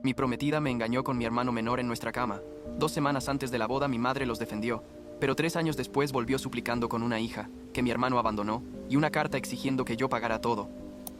Mi prometida me engañó con mi hermano menor en nuestra cama. 2 semanas antes de la boda mi madre los defendió, pero 3 años después volvió suplicando con una hija, que mi hermano abandonó, y una carta exigiendo que yo pagara todo.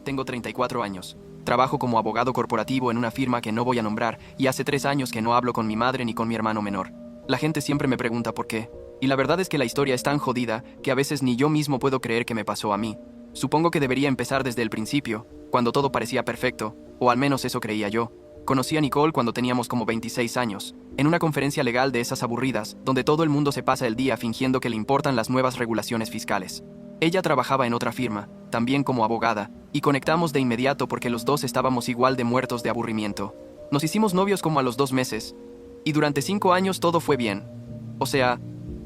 Tengo 34 años. Trabajo como abogado corporativo en una firma que no voy a nombrar, y hace 3 años que no hablo con mi madre ni con mi hermano menor. La gente siempre me pregunta por qué, y la verdad es que la historia es tan jodida que a veces ni yo mismo puedo creer que me pasó a mí. Supongo que debería empezar desde el principio, cuando todo parecía perfecto, o al menos eso creía yo. Conocí a Nicole cuando teníamos como 26 años, en una conferencia legal de esas aburridas, donde todo el mundo se pasa el día fingiendo que le importan las nuevas regulaciones fiscales. Ella trabajaba en otra firma, también como abogada, y conectamos de inmediato porque los dos estábamos igual de muertos de aburrimiento. Nos hicimos novios como a los 2 meses, y durante 5 años todo fue bien. O sea,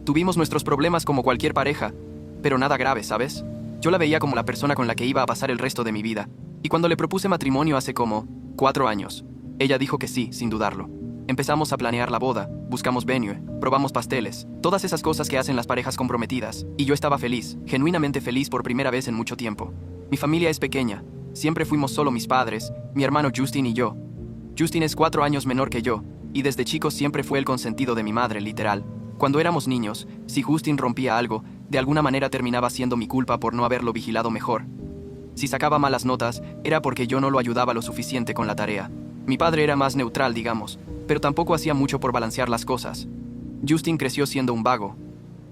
tuvimos nuestros problemas como cualquier pareja, pero nada grave, ¿sabes? Yo la veía como la persona con la que iba a pasar el resto de mi vida, y cuando le propuse matrimonio hace como 4 años, ella dijo que sí, sin dudarlo. Empezamos a planear la boda, buscamos venue, probamos pasteles, todas esas cosas que hacen las parejas comprometidas, y yo estaba feliz, genuinamente feliz por primera vez en mucho tiempo. Mi familia es pequeña, siempre fuimos solo mis padres, mi hermano Justin y yo. Justin es 4 años menor que yo, y desde chico siempre fue el consentido de mi madre, literal. Cuando éramos niños, si Justin rompía algo, de alguna manera terminaba siendo mi culpa por no haberlo vigilado mejor. Si sacaba malas notas, era porque yo no lo ayudaba lo suficiente con la tarea. Mi padre era más neutral, digamos, pero tampoco hacía mucho por balancear las cosas. Justin creció siendo un vago,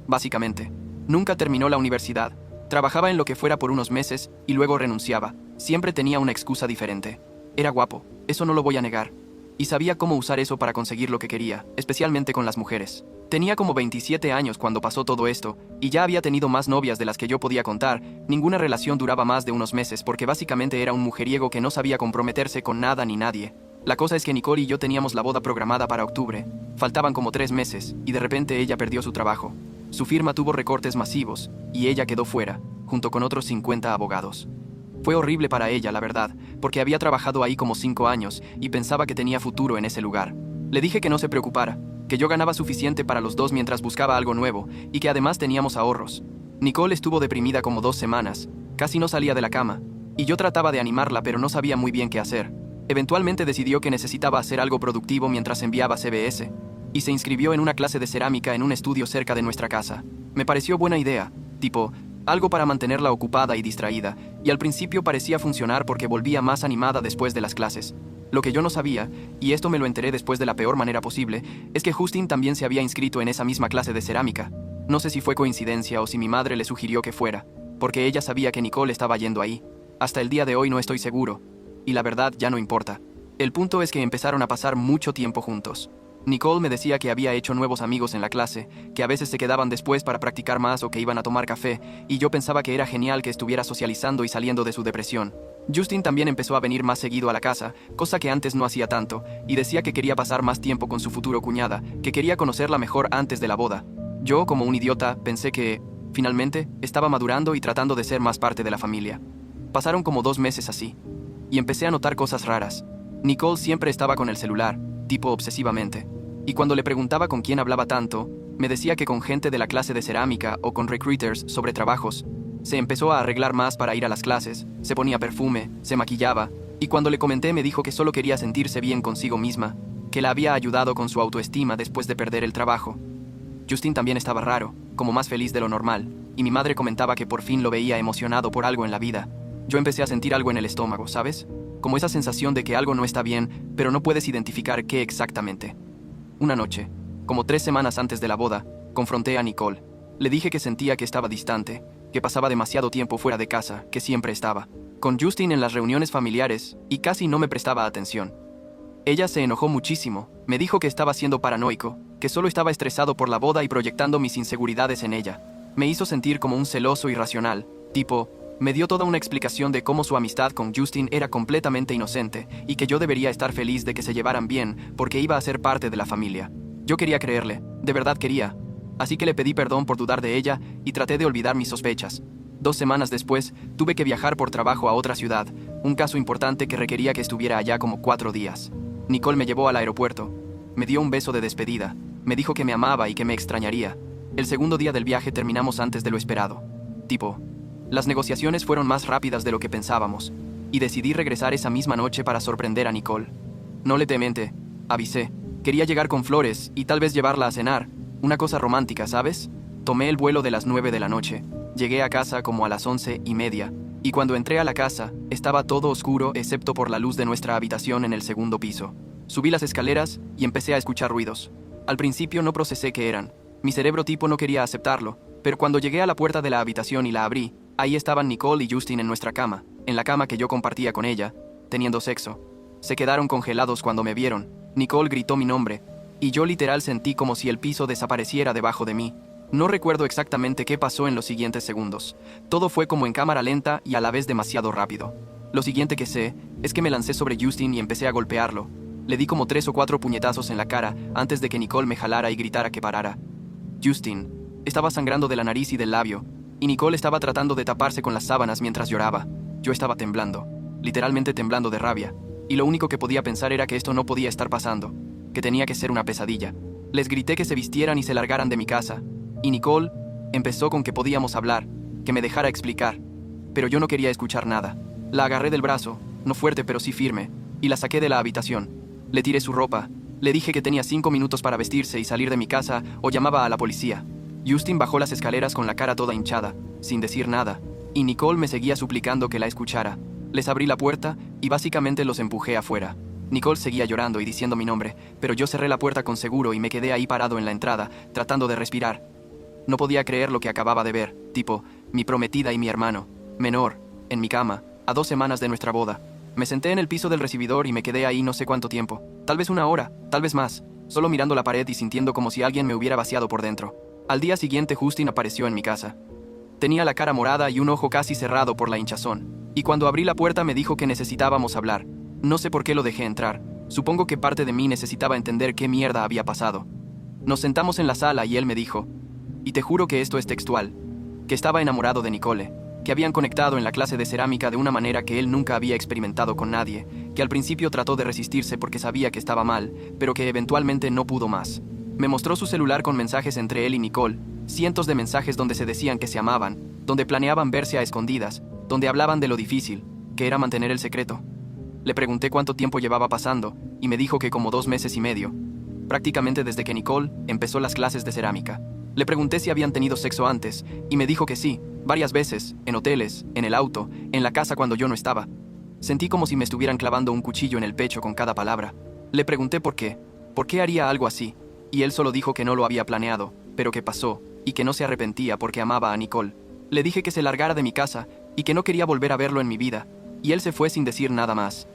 básicamente. Nunca terminó la universidad, trabajaba en lo que fuera por unos meses y luego renunciaba. Siempre tenía una excusa diferente. Era guapo, eso no lo voy a negar. Y sabía cómo usar eso para conseguir lo que quería, especialmente con las mujeres. Tenía como 27 años cuando pasó todo esto, y ya había tenido más novias de las que yo podía contar. Ninguna relación duraba más de unos meses porque básicamente era un mujeriego que no sabía comprometerse con nada ni nadie. La cosa es que Nicole y yo teníamos la boda programada para octubre. Faltaban como 3 meses, y de repente ella perdió su trabajo. Su firma tuvo recortes masivos, y ella quedó fuera, junto con otros 50 abogados. Fue horrible para ella, la verdad, porque había trabajado ahí como 5 años y pensaba que tenía futuro en ese lugar. Le dije que no se preocupara, que yo ganaba suficiente para los dos mientras buscaba algo nuevo, y que además teníamos ahorros. Nicole estuvo deprimida como 2 semanas, casi no salía de la cama, y yo trataba de animarla pero no sabía muy bien qué hacer. Eventualmente decidió que necesitaba hacer algo productivo mientras enviaba CBS, y se inscribió en una clase de cerámica en un estudio cerca de nuestra casa. Me pareció buena idea, tipo, algo para mantenerla ocupada y distraída, y al principio parecía funcionar porque volvía más animada después de las clases. Lo que yo no sabía, y esto me lo enteré después de la peor manera posible, es que Justin también se había inscrito en esa misma clase de cerámica. No sé si fue coincidencia o si mi madre le sugirió que fuera, porque ella sabía que Nicole estaba yendo ahí. Hasta el día de hoy no estoy seguro, y la verdad ya no importa. El punto es que empezaron a pasar mucho tiempo juntos. Nicole me decía que había hecho nuevos amigos en la clase, que a veces se quedaban después para practicar más o que iban a tomar café, y yo pensaba que era genial que estuviera socializando y saliendo de su depresión. Justin también empezó a venir más seguido a la casa, cosa que antes no hacía tanto, y decía que quería pasar más tiempo con su futuro cuñada, que quería conocerla mejor antes de la boda. Yo, como un idiota, pensé que, finalmente, estaba madurando y tratando de ser más parte de la familia. Pasaron como 2 meses así, y empecé a notar cosas raras. Nicole siempre estaba con el celular, tipo obsesivamente, y cuando le preguntaba con quién hablaba tanto, me decía que con gente de la clase de cerámica o con recruiters sobre trabajos. Se empezó a arreglar más para ir a las clases, se ponía perfume, se maquillaba, y cuando le comenté me dijo que solo quería sentirse bien consigo misma, que la había ayudado con su autoestima después de perder el trabajo. Justin también estaba raro, como más feliz de lo normal, y mi madre comentaba que por fin lo veía emocionado por algo en la vida. Yo empecé a sentir algo en el estómago, ¿sabes? Como esa sensación de que algo no está bien, pero no puedes identificar qué exactamente. Una noche, como 3 semanas antes de la boda, confronté a Nicole. Le dije que sentía que estaba distante, que pasaba demasiado tiempo fuera de casa, que siempre estaba con Justin en las reuniones familiares, y casi no me prestaba atención. Ella se enojó muchísimo, me dijo que estaba siendo paranoico, que solo estaba estresado por la boda y proyectando mis inseguridades en ella. Me hizo sentir como un celoso irracional, tipo, me dio toda una explicación de cómo su amistad con Justin era completamente inocente y que yo debería estar feliz de que se llevaran bien porque iba a ser parte de la familia. Yo quería creerle, de verdad quería. Así que le pedí perdón por dudar de ella y traté de olvidar mis sospechas. 2 semanas después, tuve que viajar por trabajo a otra ciudad, un caso importante que requería que estuviera allá como 4 días. Nicole me llevó al aeropuerto, me dio un beso de despedida, me dijo que me amaba y que me extrañaría. El segundo día del viaje terminamos antes de lo esperado. Tipo, las negociaciones fueron más rápidas de lo que pensábamos, y decidí regresar esa misma noche para sorprender a Nicole. No le temente, avisé. Quería llegar con flores y tal vez llevarla a cenar. Una cosa romántica, ¿sabes? Tomé el vuelo de las 9 de la noche. Llegué a casa como a las 11:30. Y cuando entré a la casa, estaba todo oscuro excepto por la luz de nuestra habitación en el segundo piso. Subí las escaleras y empecé a escuchar ruidos. Al principio no procesé qué eran. Mi cerebro tipo no quería aceptarlo, pero cuando llegué a la puerta de la habitación y la abrí, ahí estaban Nicole y Justin en nuestra cama, en la cama que yo compartía con ella, teniendo sexo. Se quedaron congelados cuando me vieron. Nicole gritó mi nombre, y yo literal sentí como si el piso desapareciera debajo de mí. No recuerdo exactamente qué pasó en los siguientes segundos. Todo fue como en cámara lenta y a la vez demasiado rápido. Lo siguiente que sé es que me lancé sobre Justin y empecé a golpearlo. Le di como 3 o 4 puñetazos en la cara antes de que Nicole me jalara y gritara que parara. Justin estaba sangrando de la nariz y del labio, y Nicole estaba tratando de taparse con las sábanas mientras lloraba. Yo estaba temblando, literalmente temblando de rabia, y lo único que podía pensar era que esto no podía estar pasando, que tenía que ser una pesadilla. Les grité que se vistieran y se largaran de mi casa, y Nicole empezó con que podíamos hablar, que me dejara explicar, pero yo no quería escuchar nada. La agarré del brazo, no fuerte pero sí firme, y la saqué de la habitación. Le tiré su ropa, le dije que tenía 5 minutos para vestirse y salir de mi casa o llamaba a la policía. Justin bajó las escaleras con la cara toda hinchada, sin decir nada, y Nicole me seguía suplicando que la escuchara. Les abrí la puerta y básicamente los empujé afuera. Nicole seguía llorando y diciendo mi nombre, pero yo cerré la puerta con seguro y me quedé ahí parado en la entrada, tratando de respirar. No podía creer lo que acababa de ver, tipo, mi prometida y mi hermano, menor, en mi cama, a 2 semanas de nuestra boda. Me senté en el piso del recibidor y me quedé ahí no sé cuánto tiempo, tal vez 1 hora, tal vez más, solo mirando la pared y sintiendo como si alguien me hubiera vaciado por dentro. Al día siguiente Justin apareció en mi casa. Tenía la cara morada y un ojo casi cerrado por la hinchazón, y cuando abrí la puerta me dijo que necesitábamos hablar. No sé por qué lo dejé entrar, supongo que parte de mí necesitaba entender qué mierda había pasado. Nos sentamos en la sala y él me dijo, y te juro que esto es textual, que estaba enamorado de Nicole, que habían conectado en la clase de cerámica de una manera que él nunca había experimentado con nadie, que al principio trató de resistirse porque sabía que estaba mal, pero que eventualmente no pudo más. Me mostró su celular con mensajes entre él y Nicole, cientos de mensajes donde se decían que se amaban, donde planeaban verse a escondidas, donde hablaban de lo difícil, que era mantener el secreto. Le pregunté cuánto tiempo llevaba pasando, y me dijo que como 2 meses y medio, prácticamente desde que Nicole empezó las clases de cerámica. Le pregunté si habían tenido sexo antes, y me dijo que sí, varias veces, en hoteles, en el auto, en la casa cuando yo no estaba. Sentí como si me estuvieran clavando un cuchillo en el pecho con cada palabra. Le pregunté por qué haría algo así, y él solo dijo que no lo había planeado, pero que pasó, y que no se arrepentía porque amaba a Nicole. Le dije que se largara de mi casa, y que no quería volver a verlo en mi vida, y él se fue sin decir nada más.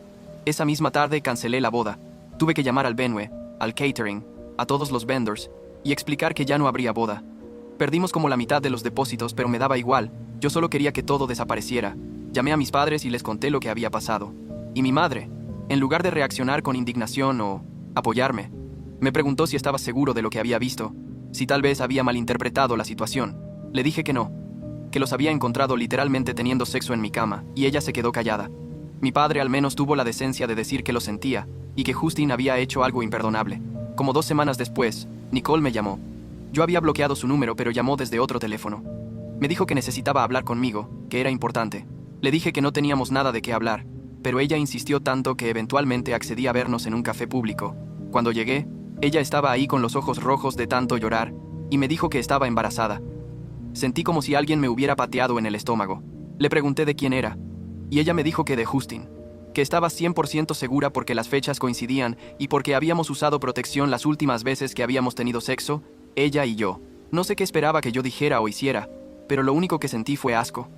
Esa misma tarde cancelé la boda. Tuve que llamar al venue, al catering, a todos los vendors, y explicar que ya no habría boda. Perdimos como la mitad de los depósitos, pero me daba igual, yo solo quería que todo desapareciera. Llamé a mis padres y les conté lo que había pasado. Y mi madre, en lugar de reaccionar con indignación o apoyarme, me preguntó si estaba seguro de lo que había visto, si tal vez había malinterpretado la situación. Le dije que no, que los había encontrado literalmente teniendo sexo en mi cama, y ella se quedó callada. Mi padre al menos tuvo la decencia de decir que lo sentía, y que Justin había hecho algo imperdonable. Como 2 semanas después, Nicole me llamó. Yo había bloqueado su número, pero llamó desde otro teléfono. Me dijo que necesitaba hablar conmigo, que era importante. Le dije que no teníamos nada de qué hablar, pero ella insistió tanto que eventualmente accedí a vernos en un café público. Cuando llegué, ella estaba ahí con los ojos rojos de tanto llorar, y me dijo que estaba embarazada. Sentí como si alguien me hubiera pateado en el estómago. Le pregunté de quién era, y ella me dijo que de Justin, que estaba 100% segura porque las fechas coincidían y porque habíamos usado protección las últimas veces que habíamos tenido sexo, ella y yo. No sé qué esperaba que yo dijera o hiciera, pero lo único que sentí fue asco.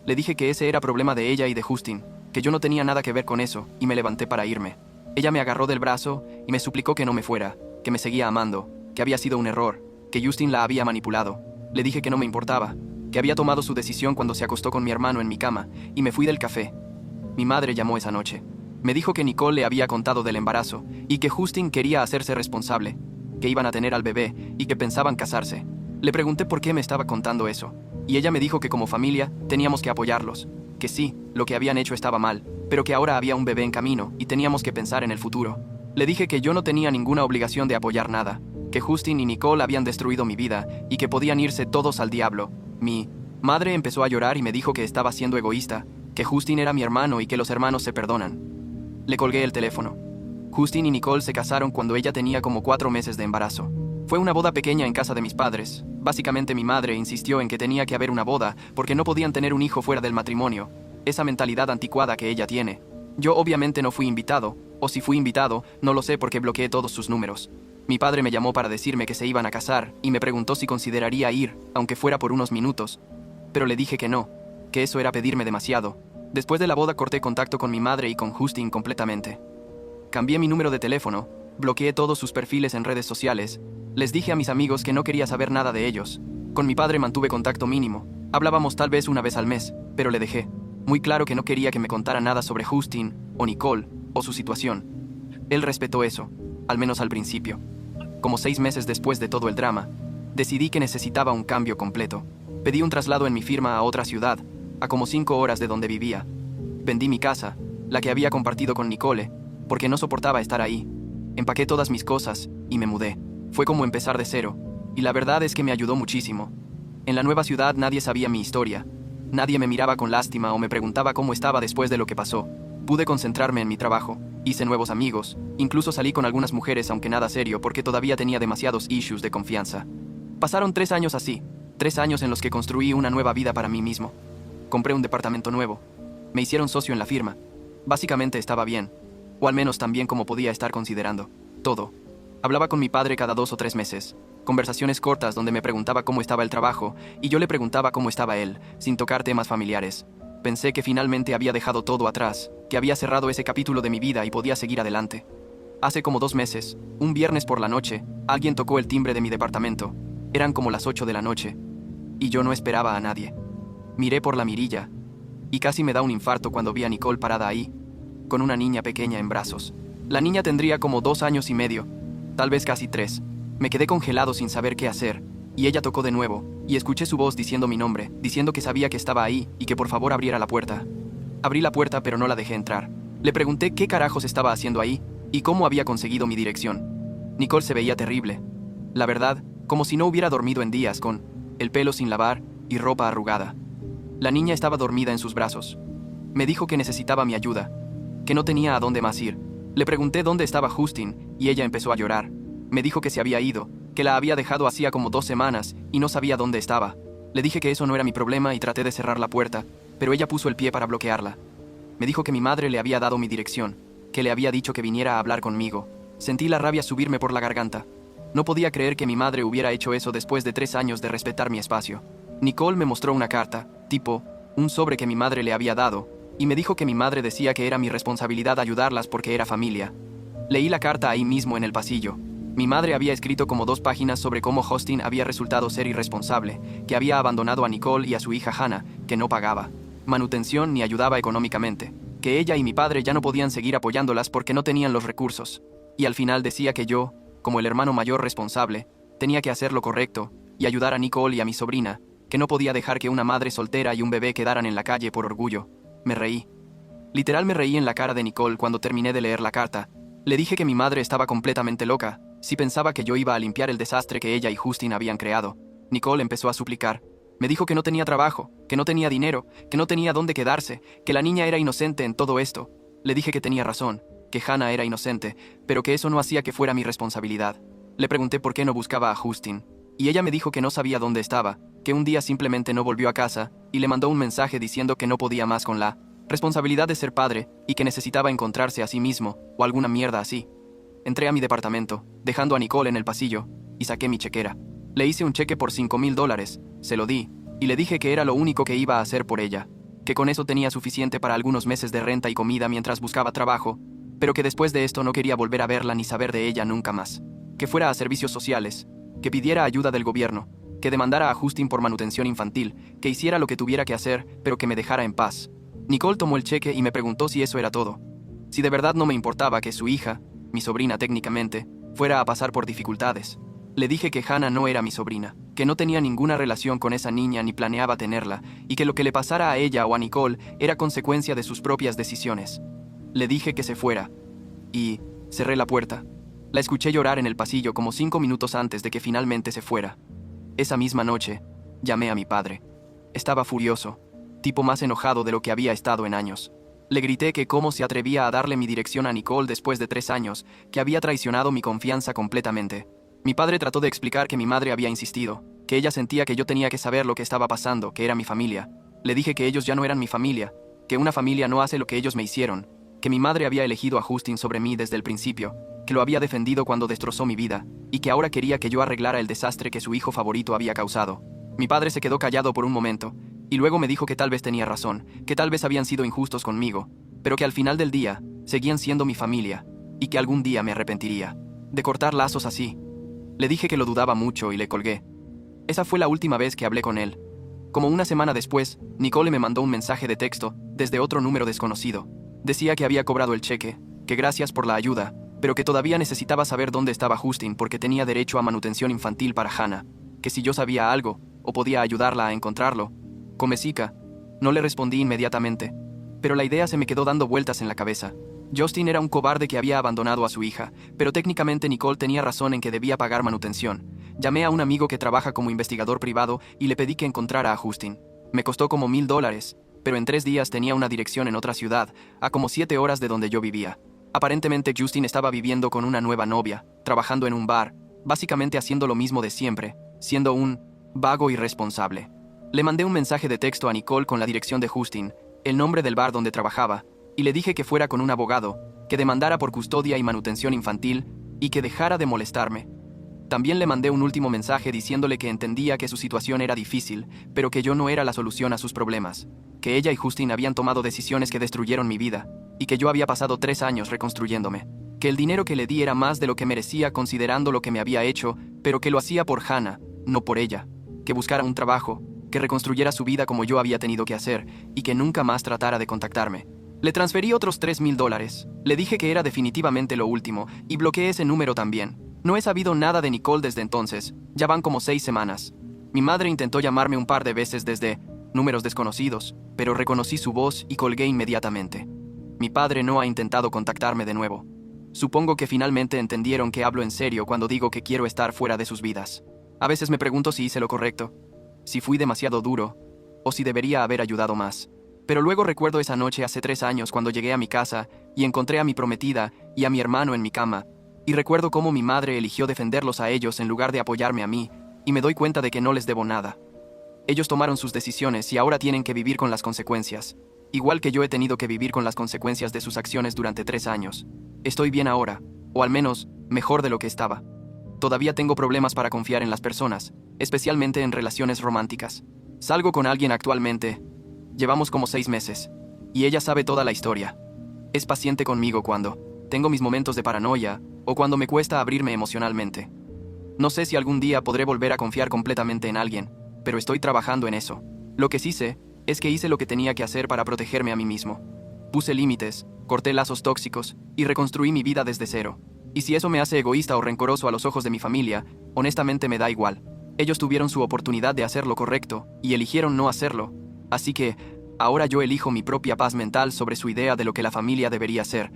Le dije que ese era problema de ella y de Justin, que yo no tenía nada que ver con eso, y me levanté para irme. Ella me agarró del brazo y me suplicó que no me fuera, que me seguía amando, que había sido un error, que Justin la había manipulado. Le dije que no me importaba, que había tomado su decisión cuando se acostó con mi hermano en mi cama, y me fui del café. Mi madre llamó esa noche. Me dijo que Nicole le había contado del embarazo, y que Justin quería hacerse responsable, que iban a tener al bebé, y que pensaban casarse. Le pregunté por qué me estaba contando eso, y ella me dijo que como familia teníamos que apoyarlos, que sí, lo que habían hecho estaba mal, pero que ahora había un bebé en camino y teníamos que pensar en el futuro. Le dije que yo no tenía ninguna obligación de apoyar nada, que Justin y Nicole habían destruido mi vida y que podían irse todos al diablo. Mi madre empezó a llorar y me dijo que estaba siendo egoísta, que Justin era mi hermano y que los hermanos se perdonan. Le colgué el teléfono. Justin y Nicole se casaron cuando ella tenía como 4 meses de embarazo. Fue una boda pequeña en casa de mis padres. Básicamente mi madre insistió en que tenía que haber una boda porque no podían tener un hijo fuera del matrimonio. Esa mentalidad anticuada que ella tiene. Yo obviamente no fui invitado, o si fui invitado, no lo sé porque bloqueé todos sus números. Mi padre me llamó para decirme que se iban a casar y me preguntó si consideraría ir, aunque fuera por unos minutos. Pero le dije que no, que eso era pedirme demasiado. Después de la boda corté contacto con mi madre y con Justin completamente. Cambié mi número de teléfono, bloqueé todos sus perfiles en redes sociales. Les dije a mis amigos que no quería saber nada de ellos. Con mi padre mantuve contacto mínimo. Hablábamos tal vez una vez al mes, pero le dejé. Muy claro que no quería que me contara nada sobre Justin, o Nicole, o su situación. Él respetó eso, al menos al principio. Como 6 meses después de todo el drama, decidí que necesitaba un cambio completo. Pedí un traslado en mi firma a otra ciudad, a como 5 horas de donde vivía. Vendí mi casa, la que había compartido con Nicole, porque no soportaba estar ahí. Empaqué todas mis cosas y me mudé. Fue como empezar de cero, y la verdad es que me ayudó muchísimo. En la nueva ciudad nadie sabía mi historia. Nadie me miraba con lástima o me preguntaba cómo estaba después de lo que pasó. Pude concentrarme en mi trabajo, hice nuevos amigos, incluso salí con algunas mujeres aunque nada serio porque todavía tenía demasiados issues de confianza. Pasaron 3 años así, 3 años en los que construí una nueva vida para mí mismo. Compré un departamento nuevo. Me hicieron socio en la firma. Básicamente estaba bien, o al menos tan bien como podía estar considerando. Todo. Hablaba con mi padre cada 2 o 3 meses. Conversaciones cortas donde me preguntaba cómo estaba el trabajo y yo le preguntaba cómo estaba él, sin tocar temas familiares. Pensé que finalmente había dejado todo atrás, que había cerrado ese capítulo de mi vida y podía seguir adelante. Hace como 2 meses, un viernes por la noche, alguien tocó el timbre de mi departamento. Eran como las 8 de la noche. Y yo no esperaba a nadie. Miré por la mirilla. Y casi me da un infarto cuando vi a Nicole parada ahí, con una niña pequeña en brazos. La niña tendría como 2 años y medio, tal vez casi 3. Me quedé congelado sin saber qué hacer, y ella tocó de nuevo, y escuché su voz diciendo mi nombre, diciendo que sabía que estaba ahí y que por favor abriera la puerta. Abrí la puerta pero no la dejé entrar. Le pregunté qué carajos estaba haciendo ahí, y cómo había conseguido mi dirección. Nicole se veía terrible. La verdad, como si no hubiera dormido en días, con el pelo sin lavar y ropa arrugada. La niña estaba dormida en sus brazos. Me dijo que necesitaba mi ayuda, que no tenía a dónde más ir. Le pregunté dónde estaba Justin, y ella empezó a llorar. Me dijo que se había ido, que la había dejado hacía como 2 semanas, y no sabía dónde estaba. Le dije que eso no era mi problema y traté de cerrar la puerta, pero ella puso el pie para bloquearla. Me dijo que mi madre le había dado mi dirección, que le había dicho que viniera a hablar conmigo. Sentí la rabia subirme por la garganta. No podía creer que mi madre hubiera hecho eso después de 3 años de respetar mi espacio. Nicole me mostró una carta, tipo, un sobre que mi madre le había dado, y me dijo que mi madre decía que era mi responsabilidad ayudarlas porque era familia. Leí la carta ahí mismo en el pasillo. Mi madre había escrito como 2 páginas sobre cómo Justin había resultado ser irresponsable, que había abandonado a Nicole y a su hija Hannah, que no pagaba manutención ni ayudaba económicamente, que ella y mi padre ya no podían seguir apoyándolas porque no tenían los recursos. Y al final decía que yo, como el hermano mayor responsable, tenía que hacer lo correcto y ayudar a Nicole y a mi sobrina, que no podía dejar que una madre soltera y un bebé quedaran en la calle por orgullo. Me reí. Literal me reí en la cara de Nicole cuando terminé de leer la carta. Le dije que mi madre estaba completamente loca, si pensaba que yo iba a limpiar el desastre que ella y Justin habían creado. Nicole empezó a suplicar. Me dijo que no tenía trabajo, que no tenía dinero, que no tenía dónde quedarse, que la niña era inocente en todo esto. Le dije que tenía razón, que Hannah era inocente, pero que eso no hacía que fuera mi responsabilidad. Le pregunté por qué no buscaba a Justin, y ella me dijo que no sabía dónde estaba, que un día simplemente no volvió a casa, y le mandó un mensaje diciendo que no podía más con la responsabilidad de ser padre, y que necesitaba encontrarse a sí mismo, o alguna mierda así. Entré a mi departamento, dejando a Nicole en el pasillo, y saqué mi chequera. Le hice un cheque por $5,000, se lo di, y le dije que era lo único que iba a hacer por ella, que con eso tenía suficiente para algunos meses de renta y comida mientras buscaba trabajo, pero que después de esto no quería volver a verla ni saber de ella nunca más. Que fuera a servicios sociales, que pidiera ayuda del gobierno, que demandara a Justin por manutención infantil, que hiciera lo que tuviera que hacer, pero que me dejara en paz. Nicole tomó el cheque y me preguntó si eso era todo. Si de verdad no me importaba que su hija, mi sobrina técnicamente, fuera a pasar por dificultades. Le dije que Hannah no era mi sobrina, que no tenía ninguna relación con esa niña ni planeaba tenerla, y que lo que le pasara a ella o a Nicole era consecuencia de sus propias decisiones. Le dije que se fuera, y cerré la puerta. La escuché llorar en el pasillo como 5 minutos antes de que finalmente se fuera. Esa misma noche, llamé a mi padre. Estaba furioso, tipo más enojado de lo que había estado en años. Le grité que cómo se atrevía a darle mi dirección a Nicole después de 3 años, que había traicionado mi confianza completamente. Mi padre trató de explicar que mi madre había insistido, que ella sentía que yo tenía que saber lo que estaba pasando, que era mi familia. Le dije que ellos ya no eran mi familia, que una familia no hace lo que ellos me hicieron, que mi madre había elegido a Justin sobre mí desde el principio, que lo había defendido cuando destrozó mi vida, y que ahora quería que yo arreglara el desastre que su hijo favorito había causado. Mi padre se quedó callado por un momento, y luego me dijo que tal vez tenía razón, que tal vez habían sido injustos conmigo, pero que al final del día, seguían siendo mi familia, y que algún día me arrepentiría de cortar lazos así. Le dije que lo dudaba mucho y le colgué. Esa fue la última vez que hablé con él. Como una semana después, Nicole me mandó un mensaje de texto, desde otro número desconocido. Decía que había cobrado el cheque, que gracias por la ayuda, pero que todavía necesitaba saber dónde estaba Justin porque tenía derecho a manutención infantil para Hannah, que si yo sabía algo, o podía ayudarla a encontrarlo. Comesica. No le respondí inmediatamente, pero la idea se me quedó dando vueltas en la cabeza. Justin era un cobarde que había abandonado a su hija, pero técnicamente Nicole tenía razón en que debía pagar manutención. Llamé a un amigo que trabaja como investigador privado y le pedí que encontrara a Justin. Me costó como $1000, pero en 3 días tenía una dirección en otra ciudad, a como 7 horas de donde yo vivía. Aparentemente Justin estaba viviendo con una nueva novia, trabajando en un bar, básicamente haciendo lo mismo de siempre, siendo un vago irresponsable. Le mandé un mensaje de texto a Nicole con la dirección de Justin, el nombre del bar donde trabajaba, y le dije que fuera con un abogado, que demandara por custodia y manutención infantil, y que dejara de molestarme. También le mandé un último mensaje diciéndole que entendía que su situación era difícil, pero que yo no era la solución a sus problemas, que ella y Justin habían tomado decisiones que destruyeron mi vida, y que yo había pasado 3 años reconstruyéndome, que el dinero que le di era más de lo que merecía considerando lo que me había hecho, pero que lo hacía por Hannah, no por ella, que buscara un trabajo, que reconstruyera su vida como yo había tenido que hacer, y que nunca más tratara de contactarme. Le transferí otros $3000. Le dije que era definitivamente lo último, y bloqueé ese número también. No he sabido nada de Nicole desde entonces, ya van como 6 semanas. Mi madre intentó llamarme un par de veces desde números desconocidos, pero reconocí su voz y colgué inmediatamente. Mi padre no ha intentado contactarme de nuevo. Supongo que finalmente entendieron que hablo en serio cuando digo que quiero estar fuera de sus vidas. A veces me pregunto si hice lo correcto, si fui demasiado duro, o si debería haber ayudado más. Pero luego recuerdo esa noche hace 3 años cuando llegué a mi casa y encontré a mi prometida y a mi hermano en mi cama, y recuerdo cómo mi madre eligió defenderlos a ellos en lugar de apoyarme a mí, y me doy cuenta de que no les debo nada. Ellos tomaron sus decisiones y ahora tienen que vivir con las consecuencias, igual que yo he tenido que vivir con las consecuencias de sus acciones durante 3 años. Estoy bien ahora, o al menos, mejor de lo que estaba. Todavía tengo problemas para confiar en las personas, especialmente en relaciones románticas. Salgo con alguien actualmente. Llevamos como 6 meses, y ella sabe toda la historia. Es paciente conmigo cuando tengo mis momentos de paranoia, o cuando me cuesta abrirme emocionalmente. No sé si algún día podré volver a confiar completamente en alguien, pero estoy trabajando en eso. Lo que sí sé es que hice lo que tenía que hacer para protegerme a mí mismo. Puse límites, corté lazos tóxicos, y reconstruí mi vida desde cero. Y si eso me hace egoísta o rencoroso a los ojos de mi familia, honestamente me da igual. Ellos tuvieron su oportunidad de hacer lo correcto, y eligieron no hacerlo. Así que, ahora yo elijo mi propia paz mental sobre su idea de lo que la familia debería ser,